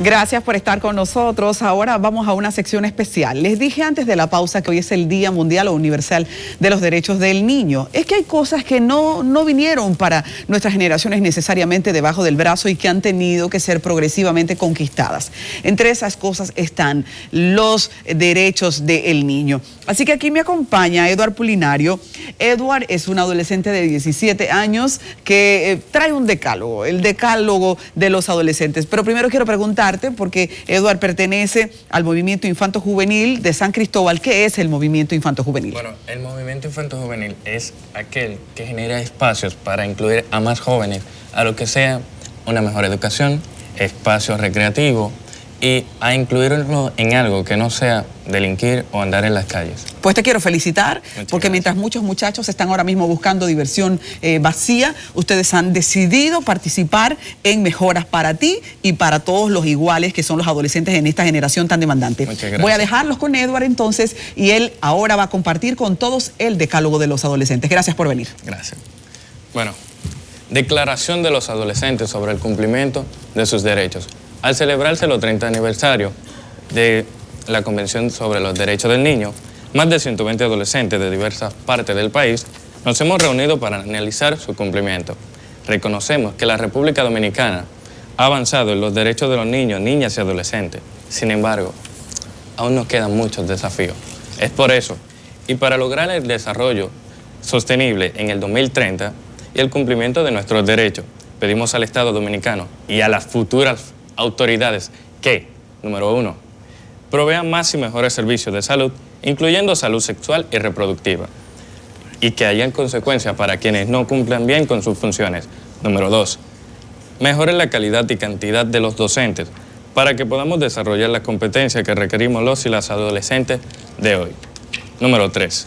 Gracias por estar con nosotros. Ahora vamos a una sección especial. Les dije antes de la pausa que hoy es el Día Mundial o Universal de los Derechos del Niño. Es que hay cosas que no vinieron para nuestras generaciones necesariamente debajo del brazo y que han tenido que ser progresivamente conquistadas. Entre esas cosas están los derechos del niño. Así que aquí me acompaña Eduard Pulinario. Eduard es un adolescente de 17 años que trae un decálogo, el decálogo de los adolescentes. Pero primero quiero preguntarte, porque Eduard pertenece al Movimiento Infanto Juvenil de San Cristóbal. ¿Qué es el Movimiento Infanto Juvenil? Bueno, el Movimiento Infanto Juvenil es aquel que genera espacios para incluir a más jóvenes a lo que sea una mejor educación, espacios recreativos y a incluirlo en algo que no sea delinquir o andar en las calles. Pues te quiero felicitar, Muchas porque gracias. mientras muchos muchachos están ahora mismo buscando diversión vacía, ustedes han decidido participar en mejoras para ti y para todos los iguales que son los adolescentes en esta generación tan demandante. Muchas gracias. Voy a dejarlos con Eduard entonces y él ahora va a compartir con todos el decálogo de los adolescentes. Gracias por venir. Gracias. Bueno, declaración de los adolescentes sobre el cumplimiento de sus derechos. Al celebrarse los 30 aniversario de la Convención sobre los Derechos del Niño, más de 120 adolescentes de diversas partes del país nos hemos reunido para analizar su cumplimiento. Reconocemos que la República Dominicana ha avanzado en los derechos de los niños, niñas y adolescentes. Sin embargo, aún nos quedan muchos desafíos. Es por eso, y para lograr el desarrollo sostenible en el 2030 y el cumplimiento de nuestros derechos, pedimos al Estado Dominicano y a las futuras autoridades que, número 1, provean más y mejores servicios de salud, incluyendo salud sexual y reproductiva, y que hayan consecuencias para quienes no cumplan bien con sus funciones. Número 2, mejoren la calidad y cantidad de los docentes para que podamos desarrollar las competencias que requerimos los y las adolescentes de hoy. Número 3,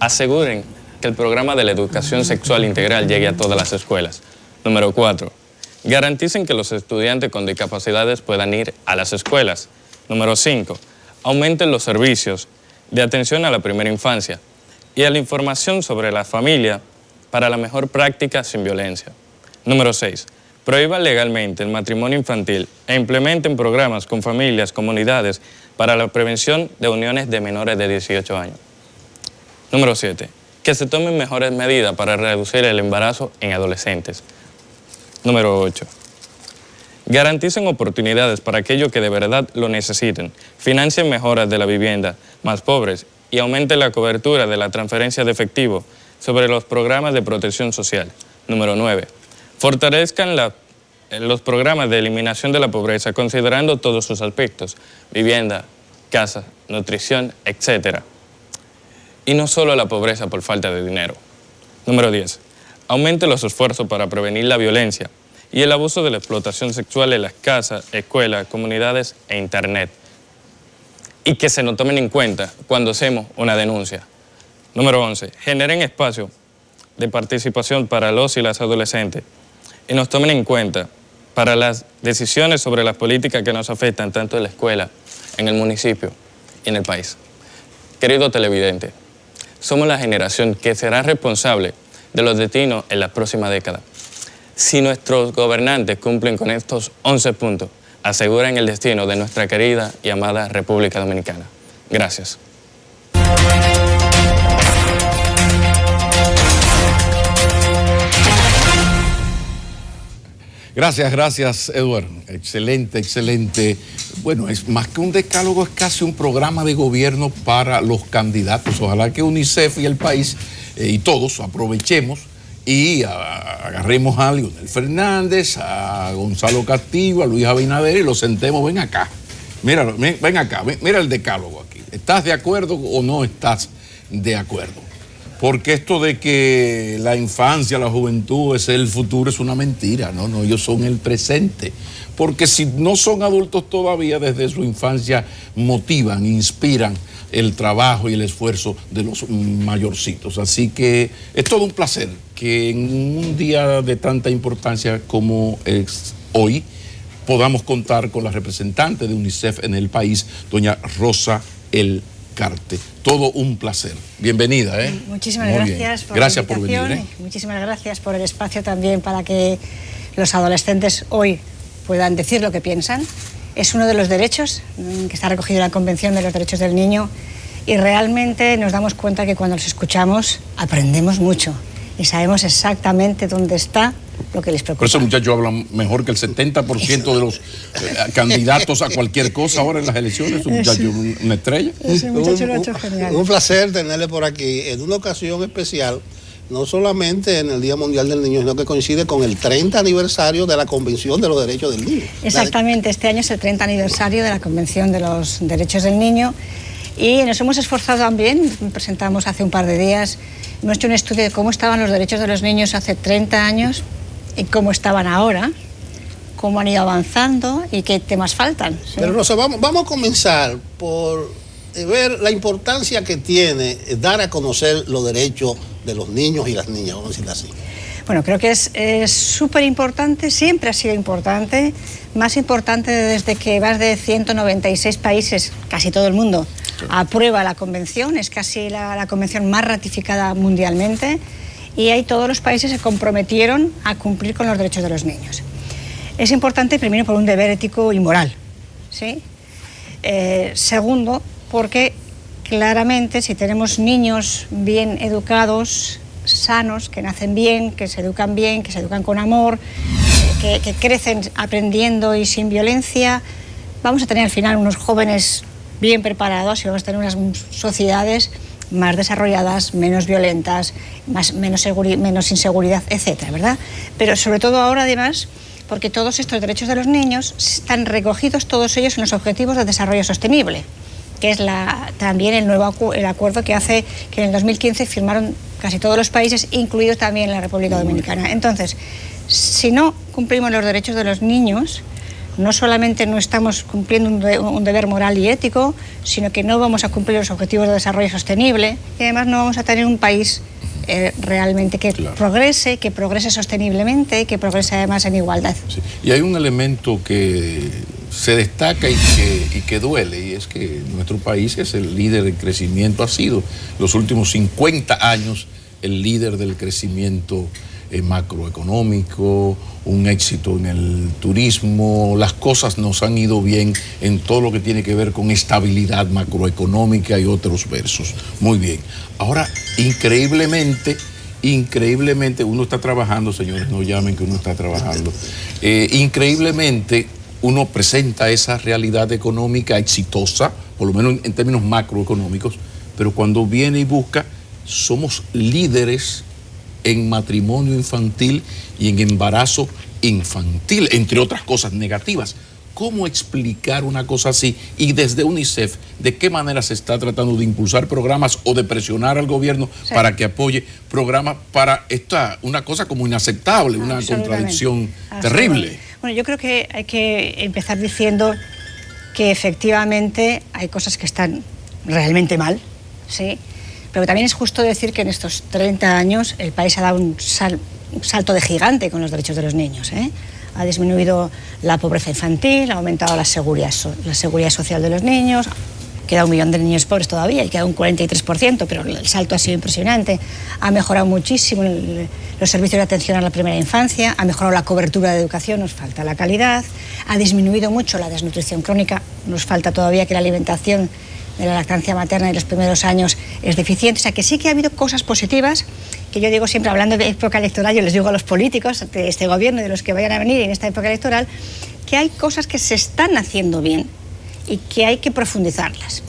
aseguren que el programa de la educación sexual integral llegue a todas las escuelas. Número 4, garanticen que los estudiantes con discapacidades puedan ir a las escuelas. Número 5, aumenten los servicios de atención a la primera infancia y a la información sobre la familia para la mejor práctica sin violencia. Número 6, prohíban legalmente el matrimonio infantil e implementen programas con familias, comunidades para la prevención de uniones de menores de 18 años. Número 7, que se tomen mejores medidas para reducir el embarazo en adolescentes. Número 8. Garanticen oportunidades para aquellos que de verdad lo necesiten, financien mejoras de la vivienda más pobres y aumenten la cobertura de la transferencia de efectivo sobre los programas de protección social. Número 9. Fortalezcan los programas de eliminación de la pobreza considerando todos sus aspectos, vivienda, casa, nutrición, etc. Y no solo la pobreza por falta de dinero. Número 10. Aumente los esfuerzos para prevenir la violencia y el abuso de la explotación sexual en las casas, escuelas, comunidades e internet. Y que se nos tomen en cuenta cuando hacemos una denuncia. Número 11. Generen espacio de participación para los y las adolescentes y nos tomen en cuenta para las decisiones sobre las políticas que nos afectan tanto en la escuela, en el municipio y en el país. Querido televidente, somos la generación que será responsable de los destinos en la próxima década. Si nuestros gobernantes cumplen con estos 11 puntos, aseguran el destino de nuestra querida y amada República Dominicana. Gracias. Gracias, Eduard. Excelente, excelente. Bueno, es más que un decálogo, es casi un programa de gobierno para los candidatos. Ojalá que UNICEF y el país y todos aprovechemos y agarremos a Leonel Fernández, a Gonzalo Castillo, a Luis Abinader y los sentemos. Ven acá, míralo, ven acá, mira el decálogo aquí. ¿Estás de acuerdo o no estás de acuerdo? Porque esto de que la infancia, la juventud es el futuro es una mentira. No, ellos son el presente. Porque si no son adultos todavía, desde su infancia motivan, inspiran el trabajo y el esfuerzo de los mayorcitos. Así que es todo un placer que en un día de tanta importancia como es hoy podamos contar con la representante de UNICEF en el país, doña Rosa El Carte. Todo un placer. Bienvenida. Muchísimas gracias por la invitación. Muchísimas gracias por el espacio también para que los adolescentes hoy puedan decir lo que piensan es uno de los derechos que está recogido en la Convención de los Derechos del Niño, y realmente nos damos cuenta que cuando los escuchamos aprendemos mucho y sabemos exactamente dónde está lo que les preocupa. Por eso muchachos hablan mejor que el 70% de los candidatos a cualquier cosa ahora en las elecciones. Un muchacho, una estrella. Ese muchacho lo ha hecho genial. Un placer tenerle por aquí en una ocasión especial, no solamente en el Día Mundial del Niño, sino que coincide con el 30 aniversario de la Convención de los Derechos del Niño. Exactamente, este año es el 30 aniversario de la Convención de los Derechos del Niño y nos hemos esforzado también, presentamos hace un par de días, hemos hecho un estudio de cómo estaban los derechos de los niños hace 30 años y cómo estaban ahora, cómo han ido avanzando y qué temas faltan. ¿Sí? Pero Rosa, vamos a comenzar por ver la importancia que tiene dar a conocer los derechos de los niños y las niñas, vamos a decirlo así. Bueno, creo que es súper importante, siempre ha sido importante, más importante desde que más de 196 países, casi todo el mundo, aprueba la convención, es casi la convención más ratificada mundialmente, y ahí todos los países se comprometieron a cumplir con los derechos de los niños. Es importante primero por un deber ético y moral, ¿sí? Segundo, porque claramente si tenemos niños bien educados, sanos, que nacen bien, que se educan con amor, que crecen aprendiendo y sin violencia, vamos a tener al final unos jóvenes bien preparados y vamos a tener unas sociedades más desarrolladas, menos violentas, menos inseguridad, etcétera, ¿verdad? Pero sobre todo ahora, además, porque todos estos derechos de los niños están recogidos todos ellos en los Objetivos de Desarrollo Sostenible, que es también el acuerdo que hace que en el 2015 firmaron casi todos los países, incluidos también la República Dominicana. Entonces, si no cumplimos los derechos de los niños, no solamente no estamos cumpliendo un deber moral y ético, sino que no vamos a cumplir los Objetivos de Desarrollo Sostenible y además no vamos a tener un país realmente que progrese sosteniblemente y que progrese además en igualdad. Sí. Y hay un elemento que se destaca y que duele, y es que nuestro país es el líder del crecimiento, ha sido los últimos 50 años el líder del crecimiento macroeconómico, un éxito en el turismo, las cosas nos han ido bien en todo lo que tiene que ver con estabilidad macroeconómica y otros versos. Muy bien. Ahora, increíblemente uno está trabajando, señores, no llamen que uno está trabajando, increíblemente uno presenta esa realidad económica exitosa, por lo menos en términos macroeconómicos, pero cuando viene y busca, somos líderes en matrimonio infantil y en embarazo infantil, entre otras cosas negativas. ¿Cómo explicar una cosa así? Y desde UNICEF, ¿de qué manera se está tratando de impulsar programas o de presionar al gobierno para que apoye programas para una cosa como inaceptable, una contradicción terrible? Bueno, yo creo que hay que empezar diciendo que efectivamente hay cosas que están realmente mal, ¿sí? Pero también es justo decir que en estos 30 años el país ha dado un salto de gigante con los derechos de los niños, ¿eh? Ha disminuido la pobreza infantil, ha aumentado la seguridad social de los niños, queda 1 millón de niños pobres todavía y queda un 43%, pero el salto ha sido impresionante. Ha mejorado muchísimo los servicios de atención a la primera infancia, ha mejorado la cobertura de educación, nos falta la calidad, ha disminuido mucho la desnutrición crónica, nos falta todavía que la alimentación de la lactancia materna en los primeros años es deficiente. O sea que sí que ha habido cosas positivas, que yo digo siempre, hablando de época electoral, yo les digo a los políticos de este gobierno y de los que vayan a venir en esta época electoral, que hay cosas que se están haciendo bien y que hay que profundizarlas.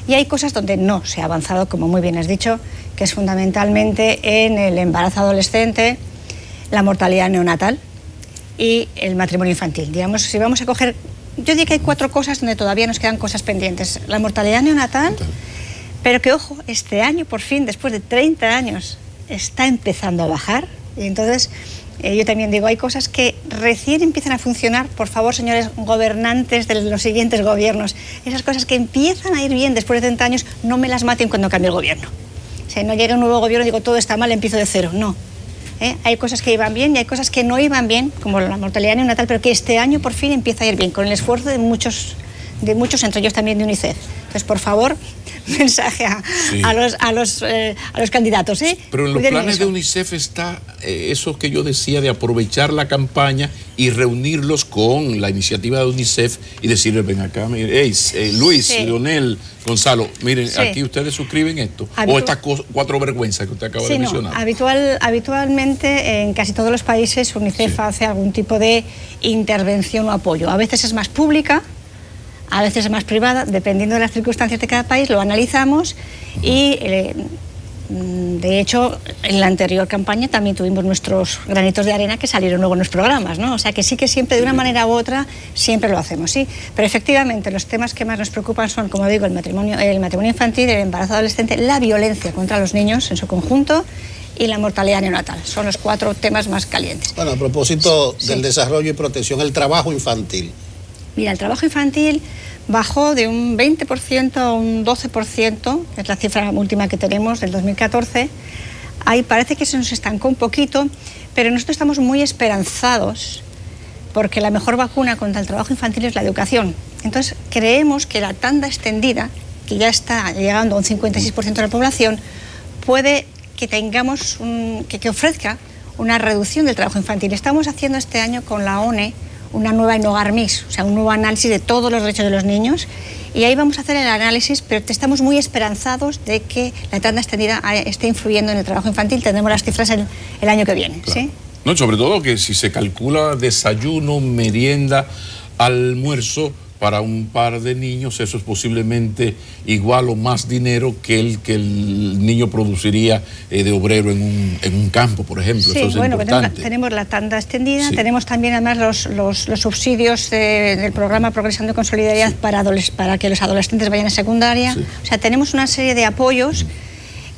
Y hay cosas donde no se ha avanzado, como muy bien has dicho, que es fundamentalmente en el embarazo adolescente, la mortalidad neonatal y el matrimonio infantil. Digamos, si vamos a coger, yo diría que hay 4 cosas donde todavía nos quedan cosas pendientes. La mortalidad neonatal, pero que, ojo, este año, por fin, después de 30 años, está empezando a bajar. Y entonces, yo también digo, hay cosas que recién empiezan a funcionar. Por favor, señores gobernantes de los siguientes gobiernos, esas cosas que empiezan a ir bien después de 30 años, no me las maten cuando cambie el gobierno. O sea, no llega un nuevo gobierno y digo, todo está mal, empiezo de cero. No. Hay cosas que iban bien y hay cosas que no iban bien, como la mortalidad neonatal, pero que este año por fin empieza a ir bien, con el esfuerzo de muchos de muchos, entre ellos también de UNICEF. Entonces, por favor, mensaje a los candidatos. Pero en los planes de UNICEF está eso que yo decía de aprovechar la campaña y reunirlos con la iniciativa de UNICEF y decirles, ven acá, miren, Luis, Leonel, Gonzalo, miren, aquí ustedes suscriben esto. O estas 4 vergüenzas que usted acaba de mencionar. Habitualmente en casi todos los países UNICEF hace algún tipo de intervención o apoyo. A veces es más pública, a veces es más privada, dependiendo de las circunstancias de cada país, lo analizamos y de hecho en la anterior campaña también tuvimos nuestros granitos de arena que salieron luego en los programas, ¿no? O sea que sí que siempre de una manera u otra siempre lo hacemos, sí. Pero efectivamente los temas que más nos preocupan son, como digo, el matrimonio infantil, el embarazo adolescente, la violencia contra los niños en su conjunto y la mortalidad neonatal. Son los 4 temas más calientes. Bueno, a propósito del desarrollo y protección, el trabajo infantil. Mira, el trabajo infantil bajó de un 20% a un 12%, que es la cifra última que tenemos del 2014. Ahí parece que se nos estancó un poquito, pero nosotros estamos muy esperanzados porque la mejor vacuna contra el trabajo infantil es la educación. Entonces, creemos que la tanda extendida, que ya está llegando a un 56% de la población, puede que tengamos que ofrezca una reducción del trabajo infantil. Estamos haciendo este año con la ONE una nueva Enogar Mix, o sea, un nuevo análisis de todos los derechos de los niños, y ahí vamos a hacer el análisis, pero estamos muy esperanzados de que la tanda extendida esté influyendo en el trabajo infantil. Tendremos las cifras el año que viene. Claro. ¿Sí? No, sobre todo que si se calcula desayuno, merienda, almuerzo para un par de niños, eso es posiblemente igual o más dinero que el niño produciría de obrero en un campo, por ejemplo. Sí, eso es bueno, importante. Tenemos la tanda extendida, tenemos también además los subsidios del programa Progresando con Solidaridad para que los adolescentes vayan a secundaria. O sea, tenemos una serie de apoyos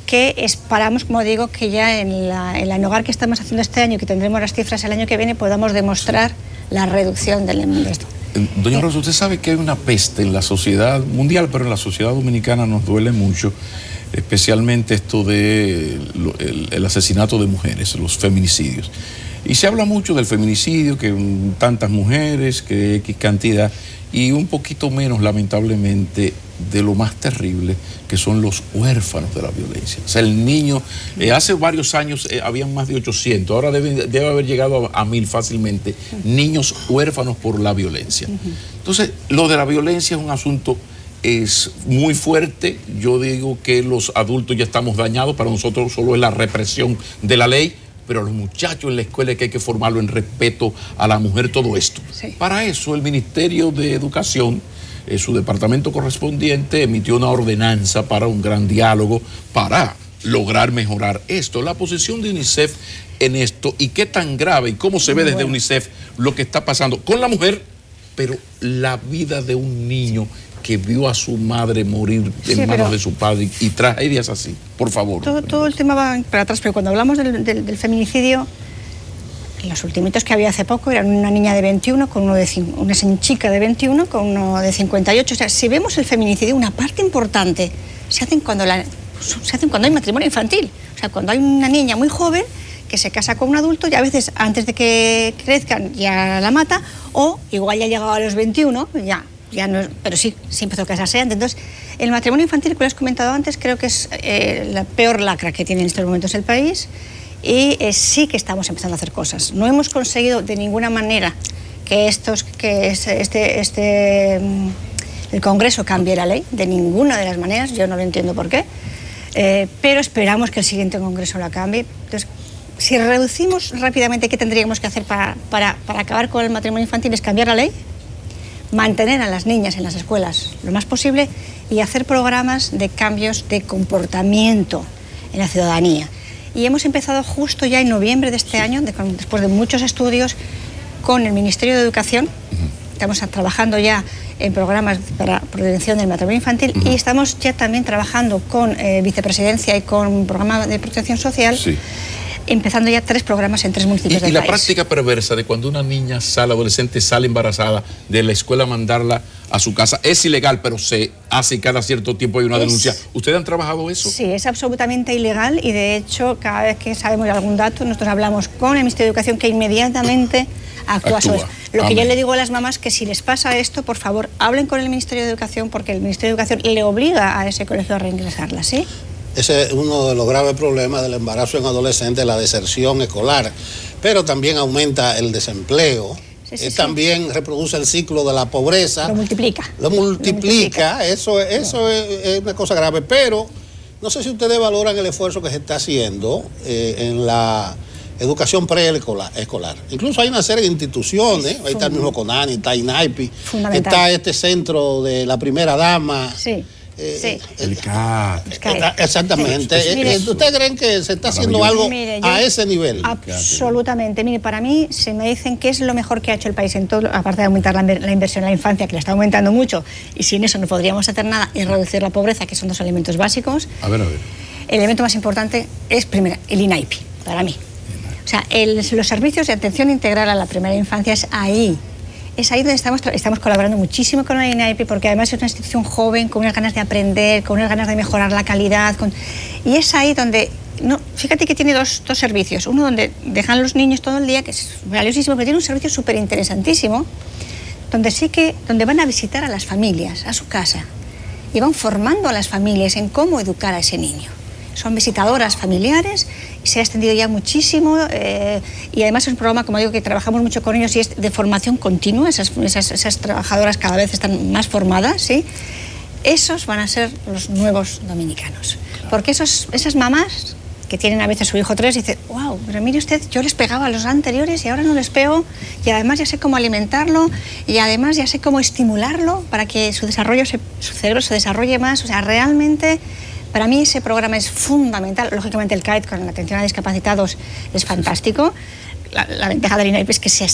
que esperamos, como digo, que ya en la Enogar que estamos haciendo este año, que tendremos las cifras el año que viene, podamos demostrar la reducción de esto. Doña Rosa, usted sabe que hay una peste en la sociedad mundial, pero en la sociedad dominicana nos duele mucho, especialmente esto de el asesinato de mujeres, los feminicidios. Y se habla mucho del feminicidio, que tantas mujeres, que X cantidad, y un poquito menos, lamentablemente, de lo más terrible, que son los huérfanos de la violencia. O sea, el niño, hace varios años habían más de 800, ahora debe haber llegado a 1000 fácilmente, niños huérfanos por la violencia. Entonces, lo de la violencia es un asunto muy fuerte. Yo digo que los adultos ya estamos dañados, para nosotros solo es la represión de la ley, pero a los muchachos en la escuela que hay que formarlo en respeto a la mujer, todo esto. Sí. Para eso el Ministerio de Educación, su departamento correspondiente, emitió una ordenanza para un gran diálogo para lograr mejorar esto. La posición de UNICEF en esto y qué tan grave y cómo se ve desde UNICEF lo que está pasando con la mujer, pero la vida de un niño que vio a su madre morir en manos de su padre y tragedias así. Por favor. Todo el tema va para atrás, pero cuando hablamos del feminicidio, los ultimitos que había hace poco eran una niña de 21 con una chica de 21 con uno de 58. O sea, si vemos el feminicidio, una parte importante se hacen cuando hay matrimonio infantil. O sea, cuando hay una niña muy joven que se casa con un adulto y a veces antes de que crezcan ya la mata, o igual ya ha llegado a los 21, ya no, pero sí empezó a casarse antes. Entonces, el matrimonio infantil, que lo has comentado antes, creo que es la peor lacra que tiene en estos momentos el país, y sí que estamos empezando a hacer cosas. No hemos conseguido de ninguna manera que el Congreso cambie la ley, de ninguna de las maneras, yo no lo entiendo por qué, pero esperamos que el siguiente Congreso la cambie. Entonces, si reducimos rápidamente, ¿qué tendríamos que hacer para acabar con el matrimonio infantil? Es cambiar la ley, mantener a las niñas en las escuelas lo más posible y hacer programas de cambios de comportamiento en la ciudadanía. Y hemos empezado justo ya en noviembre de este año, después de muchos estudios, con el Ministerio de Educación. Estamos trabajando ya en programas para prevención del matrimonio infantil y estamos ya también trabajando con Vicepresidencia y con programa de protección social. Sí. Empezando ya 3 programas en 3 municipios del país. Y la práctica perversa de cuando una niña adolescente sale embarazada de la escuela, mandarla a su casa, es ilegal, pero se hace y cada cierto tiempo hay una denuncia. ¿Ustedes han trabajado eso? Sí, es absolutamente ilegal y de hecho cada vez que sabemos de algún dato nosotros hablamos con el Ministerio de Educación, que inmediatamente actúa. Lo que yo le digo a las mamás que si les pasa esto, por favor, hablen con el Ministerio de Educación, porque el Ministerio de Educación le obliga a ese colegio a reingresarlas, ¿sí? Ese es uno de los graves problemas del embarazo en adolescentes, la deserción escolar, pero también aumenta el desempleo. También reproduce el ciclo de la pobreza. Lo multiplica. Eso es una cosa grave, pero no sé si ustedes valoran el esfuerzo que se está haciendo en la educación preescolar. Incluso hay una serie de instituciones, ahí está el mismo CONANI, está INAIPI, está este centro de la primera dama. Sí. El CAT. Exactamente. Sí. ¿Ustedes creen que se está haciendo algo a ese nivel? Absolutamente. Mire, para mí, se me dicen que es lo mejor que ha hecho el país en todo, aparte de aumentar la inversión en la infancia, que la está aumentando mucho, y sin eso no podríamos hacer nada, y reducir la pobreza, que son dos elementos básicos. A ver. El elemento más importante es, primero, el INAIPI, para mí. O sea, los servicios de atención integral a la primera infancia es ahí. Es ahí donde estamos colaborando muchísimo con el INAIPI, porque además es una institución joven, con unas ganas de aprender, con unas ganas de mejorar la calidad. Y es ahí donde, fíjate que tiene dos servicios. Uno donde dejan los niños todo el día, que es valiosísimo, pero tiene un servicio súper interesantísimo, donde van a visitar a las familias, a su casa, y van formando a las familias en cómo educar a ese niño. Son visitadoras familiares, se ha extendido ya muchísimo y además es un programa, como digo, que trabajamos mucho con ellos y es de formación continua. Esas trabajadoras cada vez están más formadas, ¿sí? Esos van a ser los nuevos dominicanos. Porque esas mamás que tienen a veces su hijo 3 dicen, wow, pero mire usted, yo les pegaba a los anteriores y ahora no les pego, y además ya sé cómo alimentarlo y además ya sé cómo estimularlo para que su cerebro se desarrolle más. O sea, realmente... Para mí ese programa es fundamental. Lógicamente el CAET con la atención a discapacitados es fantástico. La ventaja del INAIP es que se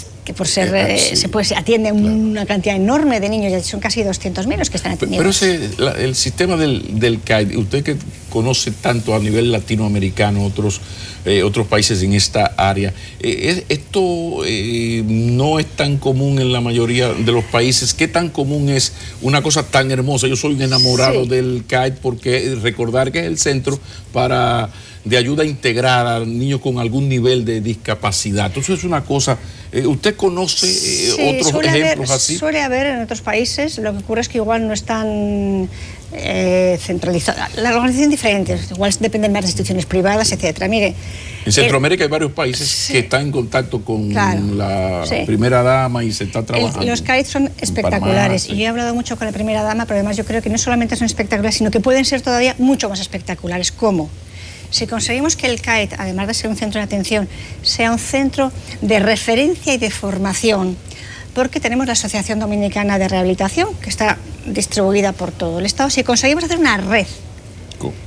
atiende una cantidad enorme de niños, son casi 200.000 los que están atendidos. Pero el sistema del CAET, usted que conoce tanto a nivel latinoamericano, otros países en esta área, esto no es tan común en la mayoría de los países. ¿Qué tan común es una cosa tan hermosa? Yo soy un enamorado del CAET, porque recordar que es el centro de ayuda integral a niños con algún nivel de discapacidad. Entonces es una cosa, ¿usted conoce otros ejemplos así? Suele haber en otros países, lo que ocurre es que igual no están centralizadas. La organización es diferente, igual dependen más de instituciones privadas, etcétera. Mire, en Centroamérica hay varios países que están en contacto con la primera dama y se está trabajando. Los CAET son espectaculares y yo he hablado mucho con la primera dama, pero además yo creo que no solamente son espectaculares, sino que pueden ser todavía mucho más espectaculares. ¿Cómo? Si conseguimos que el CAET, además de ser un centro de atención, sea un centro de referencia y de formación, porque tenemos la Asociación Dominicana de Rehabilitación, que está distribuida por todo el Estado, si conseguimos hacer una red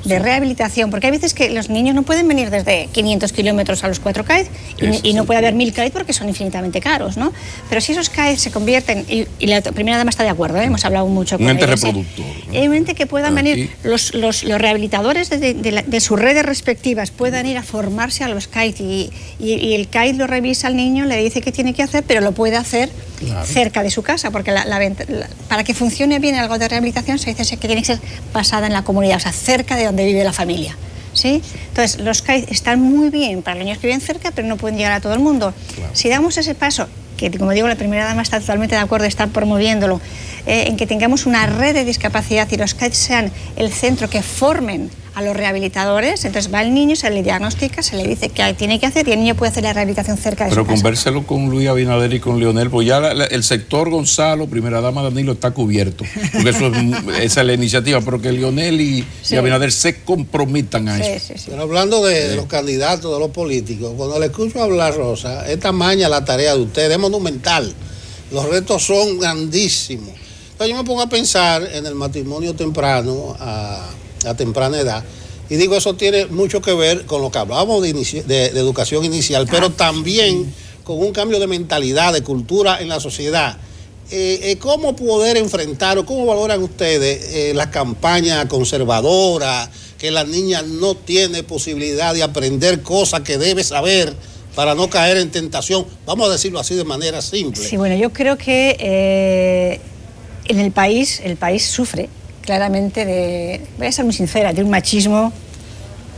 de rehabilitación, porque hay veces que los niños no pueden venir desde 500 kilómetros a los 4 CAET y no puede haber 1000 CAET porque son infinitamente caros, ¿no? Pero si esos CAET se convierten, y la primera dama está de acuerdo, hemos hablado mucho con un ente ellos, reproductor, ¿no? Un ente que puedan venir, los rehabilitadores de sus redes respectivas puedan ir a formarse a los CAET y el CAET lo revisa al niño, le dice qué tiene que hacer, pero lo puede hacer cerca de su casa, porque para que funcione bien algo de rehabilitación se dice que tiene que ser basada en la comunidad, o sea, cerca de donde vive la familia, ¿sí? Entonces, los CAET están muy bien para los niños que viven cerca, pero no pueden llegar a todo el mundo. Claro. Si damos ese paso, que como digo, la primera dama está totalmente de acuerdo, está promoviéndolo, en que tengamos una red de discapacidad y los CAET sean el centro que formen a los rehabilitadores, entonces va el niño, se le diagnostica, se le dice qué tiene que hacer y el niño puede hacer la rehabilitación cerca de su casa. Pero convérselo con Luis Abinader y con Leonel, pues ya el sector Gonzalo, primera dama Danilo, está cubierto, porque esa es la iniciativa, pero que Leonel y Abinader se comprometan a eso. Sí. Pero hablando de los candidatos, de los políticos, cuando le escucho hablar, Rosa, es tamaña la tarea de ustedes, es monumental, los retos son grandísimos. Entonces yo me pongo a pensar en el matrimonio temprano, a temprana edad, y digo, eso tiene mucho que ver con lo que hablábamos de educación inicial, pero también con un cambio de mentalidad, de cultura en la sociedad. ¿Cómo poder enfrentar o cómo valoran ustedes la campaña conservadora, que la niña no tiene posibilidad de aprender cosas que debe saber para no caer en tentación? Vamos a decirlo así de manera simple. Sí, bueno, yo creo que en el país sufre claramente voy a ser muy sincera, de un machismo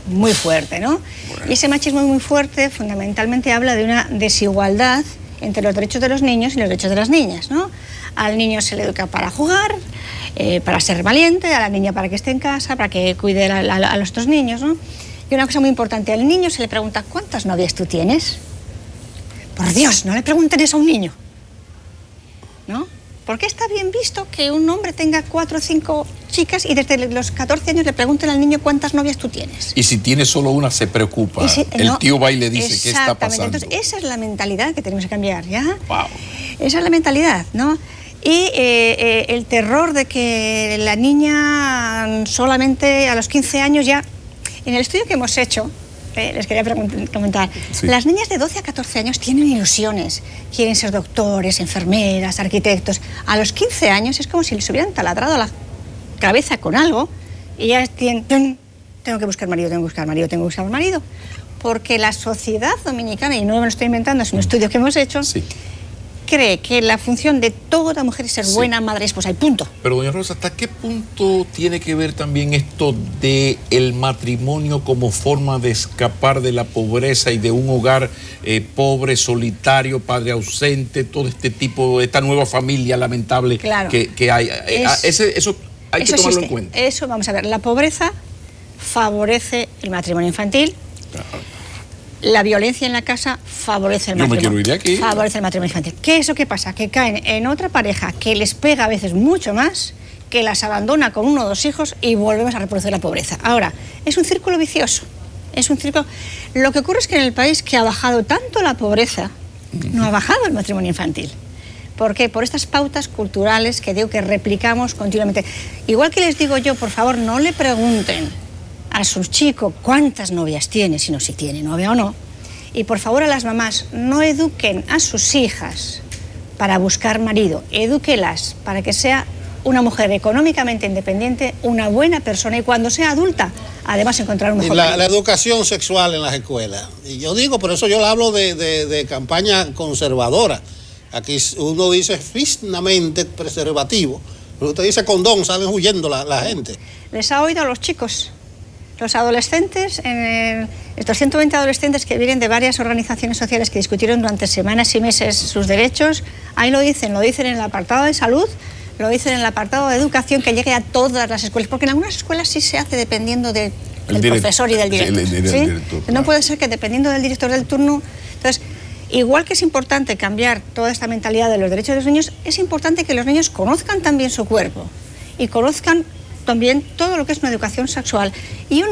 muy fuerte, ¿no? Bueno. Y ese machismo muy fuerte fundamentalmente habla de una desigualdad entre los derechos de los niños y los derechos de las niñas, ¿no? Al niño se le educa para jugar, para ser valiente, a la niña para que esté en casa, para que cuide a los otros niños, ¿no? Y una cosa muy importante, al niño se le pregunta, ¿cuántas novias tú tienes? Por Dios, no le pregunten eso a un niño, ¿no? Porque está bien visto que un hombre tenga 4 o 5 chicas y desde los 14 años le pregunten al niño cuántas novias tú tienes. Y si tiene solo una, se preocupa. El tío va y le dice qué está pasando. Entonces, esa es la mentalidad que tenemos que cambiar, ¿ya? Wow. Esa es la mentalidad, ¿no? Y el terror de que la niña solamente a los 15 años ya... En el estudio que hemos hecho, les quería comentar, sí. Las niñas de 12 a 14 años tienen ilusiones, quieren ser doctores, enfermeras, arquitectos. A los 15 años es como si les hubieran taladrado la cabeza con algo y ya tienen, tengo que buscar marido, tengo que buscar marido, tengo que buscar marido. Porque la sociedad dominicana, y no me lo estoy inventando, es un estudio que hemos hecho, sí. Cree que la función de toda mujer es ser buena madre y esposa, y punto. Pero, doña Rosa, ¿hasta qué punto tiene que ver también esto de el matrimonio como forma de escapar de la pobreza y de un hogar pobre, solitario, padre ausente, todo este tipo, esta nueva familia lamentable que hay? Eso hay que tomarlo en cuenta. Eso, vamos a ver, la pobreza favorece el matrimonio infantil. Claro. La violencia en la casa favorece el matrimonio. Yo me quiero ir de aquí. Favorece el matrimonio infantil. ¿Qué es lo que pasa? Que caen en otra pareja que les pega a veces mucho más, que las abandona con 1 o 2 hijos y volvemos a reproducir la pobreza. Ahora, es un círculo vicioso. Es un círculo... Lo que ocurre es que en el país que ha bajado tanto la pobreza, no ha bajado el matrimonio infantil. ¿Por qué? Por estas pautas culturales que digo que replicamos continuamente. Igual que les digo yo, por favor, no le pregunten a sus chicos cuántas novias tiene, sino si tiene novia o no. Y por favor a las mamás, no eduquen a sus hijas para buscar marido, edúquelas para que sea una mujer económicamente independiente, una buena persona y cuando sea adulta, además encontrar un mejor marido. La educación sexual en las escuelas. Y yo digo, por eso yo hablo de campaña conservadora. Aquí uno dice físicamente preservativo, pero usted dice condón, salen huyendo la gente. ¿Les ha oído a los chicos? Los adolescentes, estos 120 adolescentes que vienen de varias organizaciones sociales que discutieron durante semanas y meses sus derechos, ahí lo dicen en el apartado de salud, lo dicen en el apartado de educación, que llegue a todas las escuelas, porque en algunas escuelas sí se hace dependiendo del profesor y del director. ¿Sí? No puede ser que dependiendo del director del turno. Entonces, igual que es importante cambiar toda esta mentalidad de los derechos de los niños, es importante que los niños conozcan también su cuerpo y conozcan también todo lo que es una educación sexual y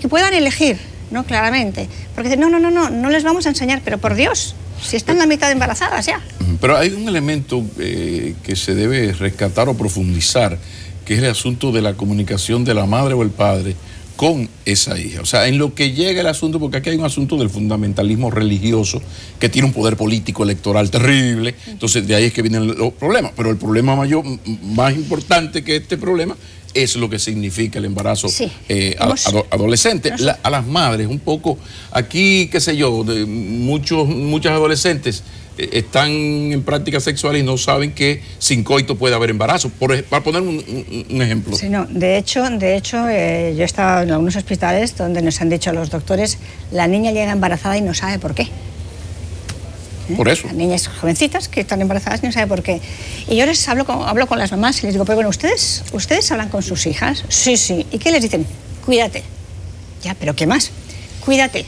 que puedan elegir, ¿no? Claramente. Porque dicen, no les vamos a enseñar, pero por Dios, si están la mitad embarazadas ya. Pero hay un elemento que se debe rescatar o profundizar, que es el asunto de la comunicación de la madre o el padre con esa hija. O sea, en lo que llega el asunto, porque aquí hay un asunto del fundamentalismo religioso que tiene un poder político electoral terrible, entonces de ahí es que vienen los problemas. Pero el problema mayor, más importante que este problema, es lo que significa el embarazo adolescente. A las madres, un poco, aquí, qué sé yo, muchas adolescentes están en prácticas sexuales y no saben que sin coito puede haber embarazo, para poner un ejemplo. Sí, no, de hecho, yo he estado en algunos hospitales donde nos han dicho los doctores, la niña llega embarazada y no sabe por qué. Por eso. Las niñas jovencitas que están embarazadas y no saben por qué. Y yo les hablo con las mamás y les digo, pero bueno, ¿ustedes hablan con sus hijas? Sí. ¿Y qué les dicen? Cuídate. Ya, ¿pero qué más? Cuídate.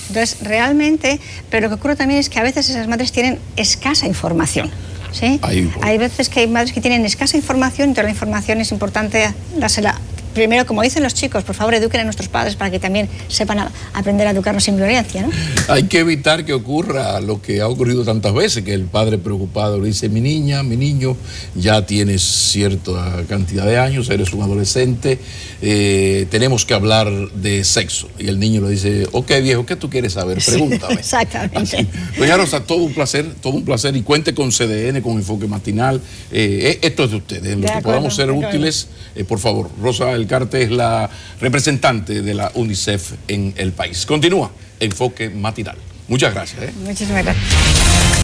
Entonces, realmente, pero lo que ocurre también es que a veces esas madres tienen escasa información, ¿sí? Hay veces que hay madres que tienen escasa información, entonces la información es importante dársela. Primero, como dicen los chicos, por favor, eduquen a nuestros padres para que también sepan aprender a educarnos sin violencia, ¿no? Hay que evitar que ocurra lo que ha ocurrido tantas veces, que el padre preocupado le dice, mi niña, mi niño, ya tienes cierta cantidad de años, eres un adolescente, tenemos que hablar de sexo. Y el niño le dice, ok, viejo, ¿qué tú quieres saber? Pregúntame. Exactamente. Así. Doña Rosa, todo un placer, y cuente con CDN, con Enfoque Matinal. Esto es de ustedes, en lo que podamos ser útiles, por favor. Rosa Elcarte es la representante de la UNICEF en el país. Continúa Enfoque Matinal. Muchas gracias. Muchísimas gracias.